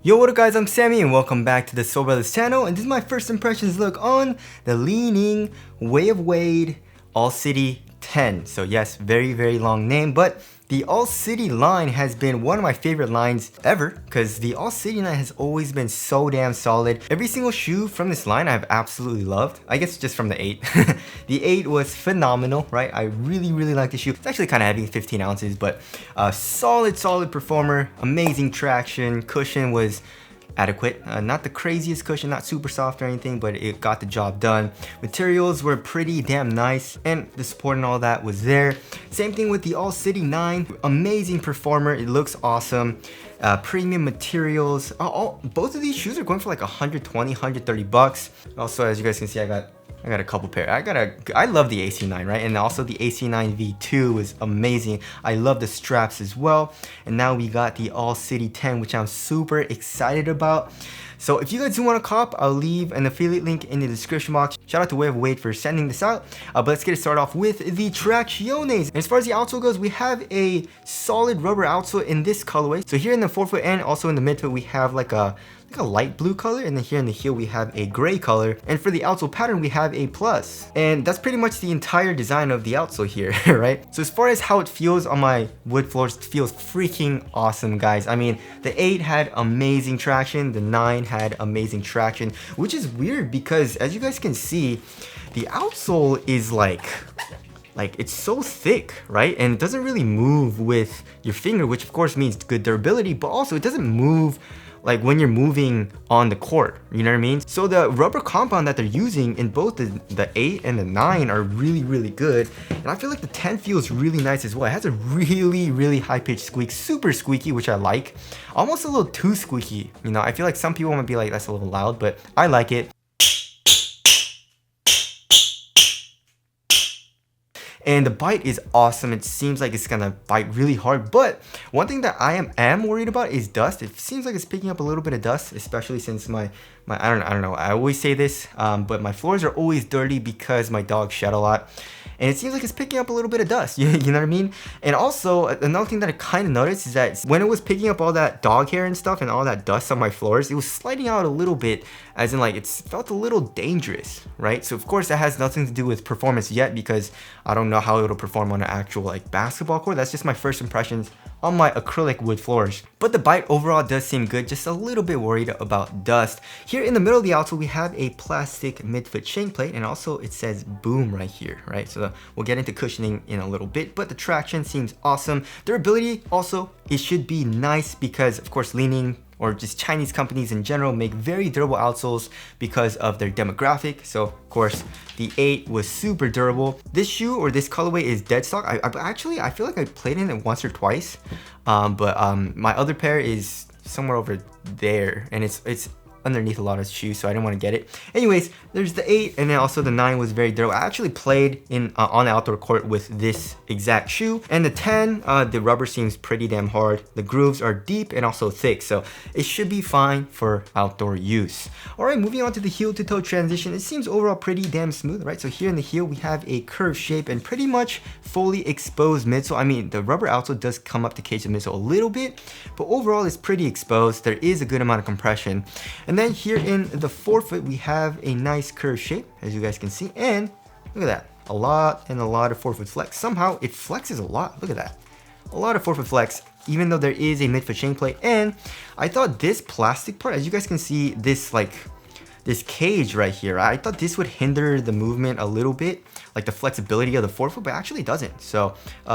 Yo, what up guys, I'm Sammy and welcome back to the Soul Brothers channel, and this is my first impressions look on the Li-Ning Way of Wade All City 10. So yes, very long name, but the All City line has been one of my favorite lines ever because the All City line has always been so damn solid. Every single shoe from this line I've absolutely loved. I guess just from the 8. The 8 was phenomenal, right? I really like the shoe. It's actually kind of heavy, 15 ounces, but solid performer, amazing traction, cushion was adequate. Not the craziest cushion, not super soft or anything, but it got the job done. Materials were pretty damn nice, and the support and all that was there. Same thing with the All City 9. Amazing performer. It looks awesome. Premium materials. Both of these shoes are going for like 120, 130 bucks. Also, as you guys can see, I got a couple pair. I love the AC9, right? And also the AC9 V2 is amazing. I love the straps as well. And now we got the All City 10, which I'm super excited about. So if you guys do want to cop, I'll leave an affiliate link in the description box. Shout out to Way of Wade for sending this out. But let's get it started off with the Tracciones. And as far as the outsole goes, we have a solid rubber outsole in this colorway. So here in the forefoot and also in the midfoot, we have like a light blue color, and then here in the heel we have a gray color, and for the outsole pattern we have a plus. And that's pretty much the entire design of the outsole here, right? So as far as how it feels on my wood floors, it feels freaking awesome, guys. I mean, the 8 had amazing traction, the 9 had amazing traction, which is weird because as you guys can see, the outsole is like it's so thick, right? And it doesn't really move with your finger, which of course means good durability, but also it doesn't move like when you're moving on the court, you know what I mean? So the rubber compound that they're using in both the 8 and the 9 are really good. And I feel like the 10 feels really nice as well. It has a really high-pitched squeak, super squeaky, which I like. Almost a little too squeaky, you know? I feel like some people might be like, that's a little loud, but I like it. And the bite is awesome. It seems like it's gonna bite really hard, but one thing that I am worried about is dust. It seems like it's picking up a little bit of dust, especially since my I don't know, I always say this, but my floors are always dirty because my dog shed a lot. And it seems like it's picking up a little bit of dust, you know what I mean? And also, another thing that I kind of noticed is that when it was picking up all that dog hair and stuff and all that dust on my floors, it was sliding out a little bit, as in like it felt a little dangerous, right? So of course that has nothing to do with performance yet because I don't know how it'll perform on an actual like basketball court. That's just my first impressions on my acrylic wood floors. But the bite overall does seem good, just a little bit worried about dust. Here in the middle of the outsole, we have a plastic midfoot shank plate, and also it says boom right here, right? So we'll get into cushioning in a little bit, but the traction seems awesome. Durability also, it should be nice because of course Li-Ning or just Chinese companies in general make very durable outsoles because of their demographic. So of course the 8 was super durable. This shoe or this colorway is dead stock. I feel like I played in it once or twice, but my other pair is somewhere over there, and it's underneath a lot of shoes, so I didn't want to get it. Anyways, there's the 8, and then also the 9 was very durable. I actually played in on the outdoor court with this exact shoe. And the 10, the rubber seems pretty damn hard. The grooves are deep and also thick, so it should be fine for outdoor use. Alright, moving on to the heel to toe transition. It seems overall pretty damn smooth, right? So here in the heel, we have a curved shape and pretty much fully exposed midsole. I mean, the rubber outsole does come up to cage the midsole a little bit, but overall it's pretty exposed. There is a good amount of compression. And then here in the forefoot, we have a nice curved shape, as you guys can see, and look at that, a lot of forefoot flex. Somehow it flexes a lot. Look at that, a lot of forefoot flex, even though there is a midfoot shank plate. And I thought this plastic part, as you guys can see, this cage right here, I thought this would hinder the movement a little bit, like the flexibility of the forefoot, but actually it doesn't. So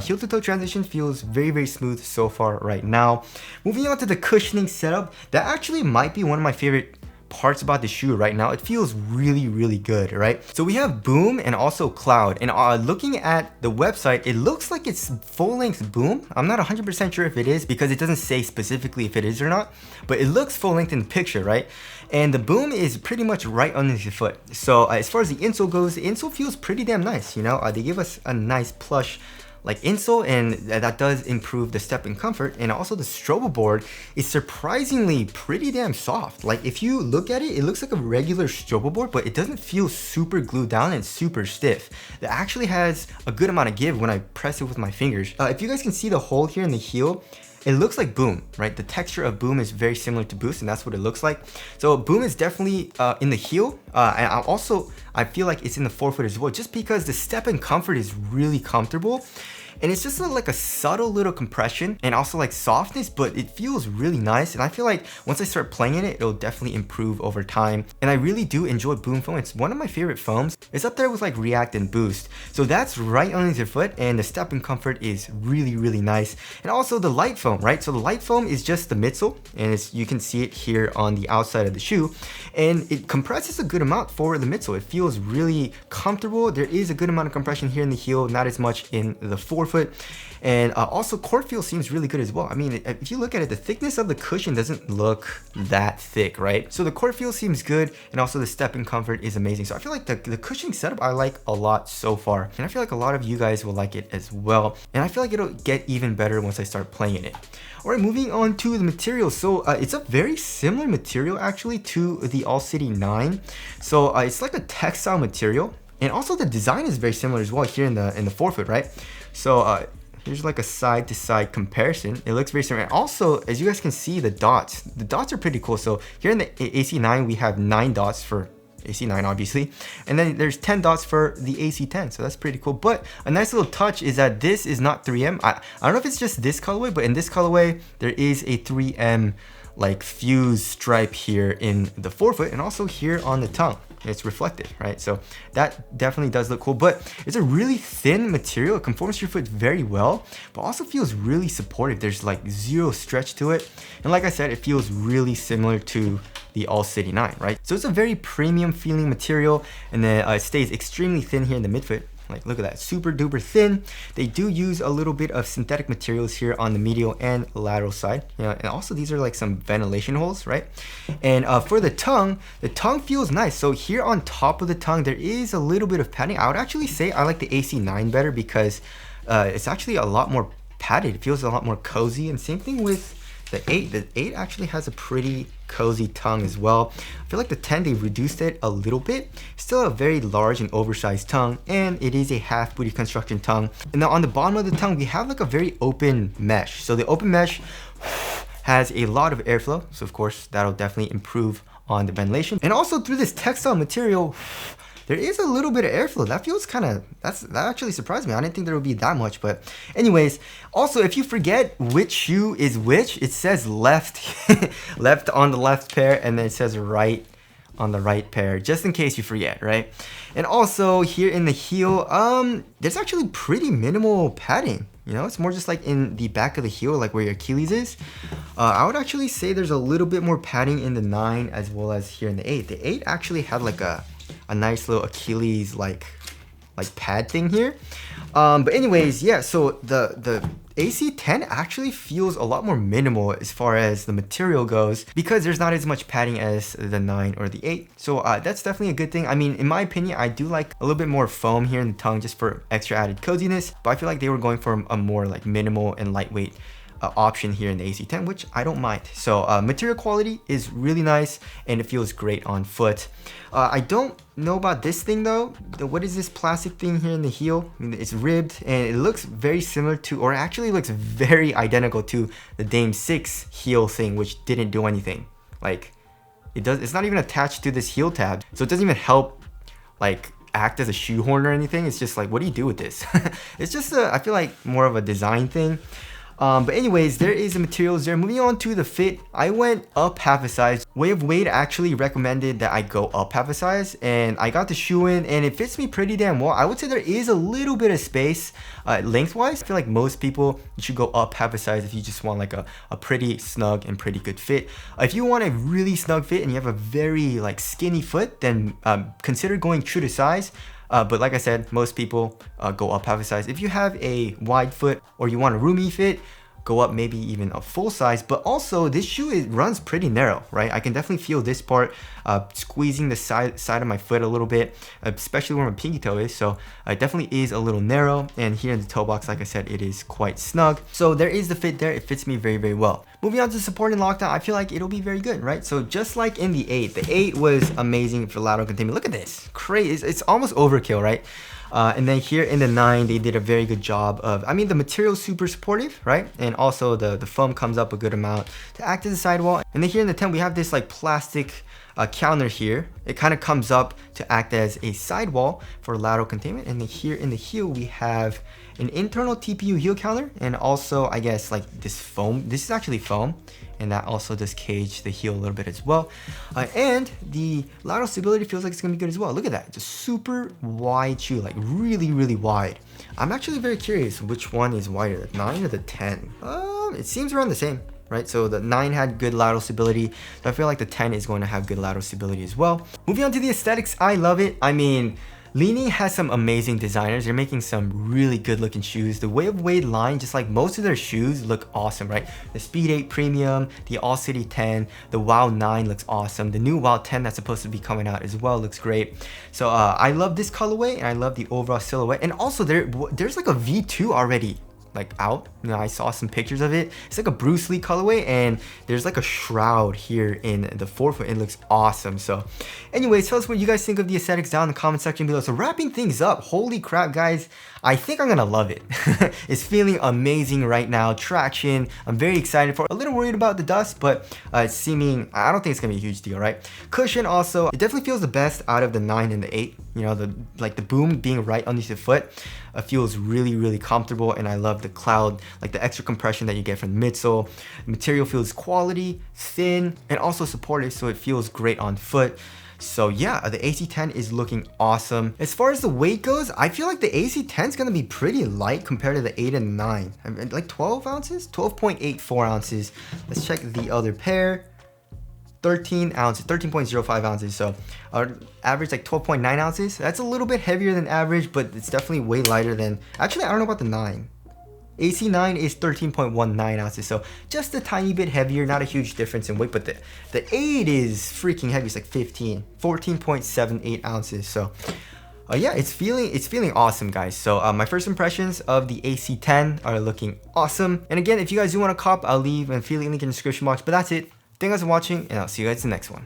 heel to toe transition feels very smooth so far right now. Moving on to the cushioning setup, that actually might be one of my favorite parts about the shoe right now. It feels really good, right? So we have boom and also cloud, and looking at the website, it looks like it's full length boom. I'm not 100% sure if it is because it doesn't say specifically if it is or not, but it looks full length in the picture, right? And the boom is pretty much right underneath your foot. So as far as the insole goes, the insole feels pretty damn nice, you know? They give us a nice plush like insole, and that does improve the step and comfort. And also the strobo board is surprisingly pretty damn soft. Like if you look at it, it looks like a regular strobo board, but it doesn't feel super glued down and super stiff. It actually has a good amount of give when I press it with my fingers. If you guys can see the hole here in the heel, it looks like Boom, right? The texture of Boom is very similar to Boost, and that's what it looks like. So Boom is definitely in the heel, and I feel like it's in the forefoot as well, just because the step and comfort is really comfortable. And it's just like a subtle little compression and also like softness, but it feels really nice. And I feel like once I start playing in it, it'll definitely improve over time. And I really do enjoy Boom foam. It's one of my favorite foams. It's up there with like React and Boost. So that's right underneath your foot, and the step and comfort is really, really nice. And also the light foam, right? So the light foam is just the midsole, and you can see it here on the outside of the shoe. And it compresses a good amount for the midsole. It feels really comfortable. There is a good amount of compression here in the heel, not as much in the forefoot. And also court feel seems really good as well. I mean, if you look at it, the thickness of the cushion doesn't look that thick, right? So the court feel seems good, and also the step and comfort is amazing. So I feel like the cushioning setup I like a lot so far, and I feel like a lot of you guys will like it as well. And I feel like it'll get even better once I start playing in it. All right, moving on to the material. So it's a very similar material actually to the Outsole 9. So it's like a textile material, and also the design is very similar as well here in the forefoot, right? So here's like a side-to-side comparison. It looks very similar. And also, as you guys can see, the dots are pretty cool. So here in the AC9, we have 9 dots for AC9, obviously. And then there's 10 dots for the AC10. So that's pretty cool. But a nice little touch is that this is not 3M. I don't know if it's just this colorway, but in this colorway, there is a 3M like fuse stripe here in the forefoot and also here on the tongue. It's reflected, right? So that definitely does look cool, but it's a really thin material. It conforms to your foot very well, but also feels really supportive. There's like zero stretch to it. And like I said, it feels really similar to the Outsole 9, right? So it's a very premium feeling material, and then it stays extremely thin here in the midfoot. Like, look at that, super duper thin. They do use a little bit of synthetic materials here on the medial and lateral side. You know, and also these are like some ventilation holes, right? And for the tongue feels nice. So here on top of the tongue, there is a little bit of padding. I would actually say I like the AC9 better because it's actually a lot more padded. It feels a lot more cozy, and same thing with the 8. The 8 actually has a pretty cozy tongue as well. I feel like the 10, they reduced it a little bit. Still a very large and oversized tongue, and it is a half booty construction tongue. And now on the bottom of the tongue, we have like a very open mesh. So the open mesh has a lot of airflow. So of course, that'll definitely improve on the ventilation. And also through this textile material, there is a little bit of airflow. That feels kind of, that actually surprised me. I didn't think there would be that much, but anyways, also if you forget which shoe is which, it says left, left on the left pair, and then it says right on the right pair, just in case you forget, right? And also here in the heel, there's actually pretty minimal padding. You know, it's more just like in the back of the heel, like where your Achilles is. I would actually say there's a little bit more padding in the 9 as well as here in the 8. The 8 actually had like a nice little Achilles like pad thing here. But anyways, yeah, so the AC10 actually feels a lot more minimal as far as the material goes because there's not as much padding as the 9 or the 8. So that's definitely a good thing. I mean, in my opinion, I do like a little bit more foam here in the tongue just for extra added coziness, but I feel like they were going for a more like minimal and lightweight option here in the AC10, which I don't mind. So material quality is really nice, and it feels great on foot. I don't know about this thing though. What is this plastic thing here in the heel? I mean, it's ribbed, and it looks very similar to, or actually looks very identical to the Dame 6 heel thing, which didn't do anything. Like, it's not even attached to this heel tab, so it doesn't even help like act as a shoehorn or anything. It's just like, what do you do with this? It's just I feel like more of a design thing. But anyways, there is the materials there. Moving on to the fit, I went up half a size. Way of Wade actually recommended that I go up half a size, and I got the shoe in, and it fits me pretty damn well. I would say there is a little bit of space lengthwise. I feel like most people should go up half a size if you just want like a pretty snug and pretty good fit. If you want a really snug fit and you have a very like skinny foot, then consider going true to size. But like I said, most people go up half a size. If you have a wide foot or you want a roomy fit, go up maybe even a full size. But also this shoe, it runs pretty narrow, right? I can definitely feel this part squeezing the side of my foot a little bit, especially where my pinky toe is. So it definitely is a little narrow. And here in the toe box, like I said, it is quite snug. So there is the fit there. It fits me very, very well. Moving on to support and lockdown, I feel like it'll be very good, right? So just like in the 8 was amazing for lateral containment. Look at this, crazy. It's almost overkill, right? And then here in the 9, they did a very good job of, I mean, the material's super supportive, right? And also the foam comes up a good amount to act as a sidewall. And then here in the 10, we have this like plastic counter here. It kind of comes up to act as a sidewall for lateral containment. And then here in the heel, we have an internal TPU heel counter, and also I guess like this foam. This is actually foam, and that also does cage the heel a little bit as well. And the lateral stability feels like it's gonna be good as well. Look at that, it's a super wide shoe, like really, really wide. I'm actually very curious which one is wider, the 9 or the 10? It seems around the same, right? So the 9 had good lateral stability, so I feel like the 10 is going to have good lateral stability as well. Moving on to the aesthetics, I love it. I mean, Li-Ning has some amazing designers. They're making some really good looking shoes. The Way of Wade line, just like most of their shoes, look awesome, right? The Speed 8 Premium, the All City 10, the Wow 9 looks awesome. The new Wow 10 that's supposed to be coming out as well looks great. So I love this colorway, and I love the overall silhouette. And also there's like a V2 already like out. You know, I saw some pictures of it. It's like a Bruce Lee colorway, and there's like a shroud here in the forefoot. It looks awesome. So anyways, tell us what you guys think of the aesthetics down in the comment section below. So wrapping things up, holy crap guys, I think I'm gonna love it. It's feeling amazing right now. Traction, I'm very excited for. A little worried about the dust, but it's seeming, I don't think it's gonna be a huge deal, right? Cushion also, it definitely feels the best out of the 9 and the 8. You know, the boom being right underneath the foot feels really, really comfortable, and I love the cloud, like the extra compression that you get from the midsole. The material feels quality, thin, and also supportive, so it feels great on foot. So yeah, the AC10 is looking awesome. As far as the weight goes, I feel like the AC10 is gonna be pretty light compared to the 8 and 9. I mean, like 12 ounces? 12.84 ounces. Let's check the other pair. 13 ounces, 13.05 ounces. So our average like 12.9 ounces. That's a little bit heavier than average, but it's definitely way lighter than, actually I don't know about the 9. AC9 is 13.19 ounces, so just a tiny bit heavier, not a huge difference in weight, but the 8 is freaking heavy. It's like 14.78 ounces. So yeah, it's feeling awesome, guys. So my first impressions of the AC10 are looking awesome. And again, if you guys do want to cop, I'll leave an affiliate link in the description box, but that's it. Thank you guys for watching, and I'll see you guys in the next one.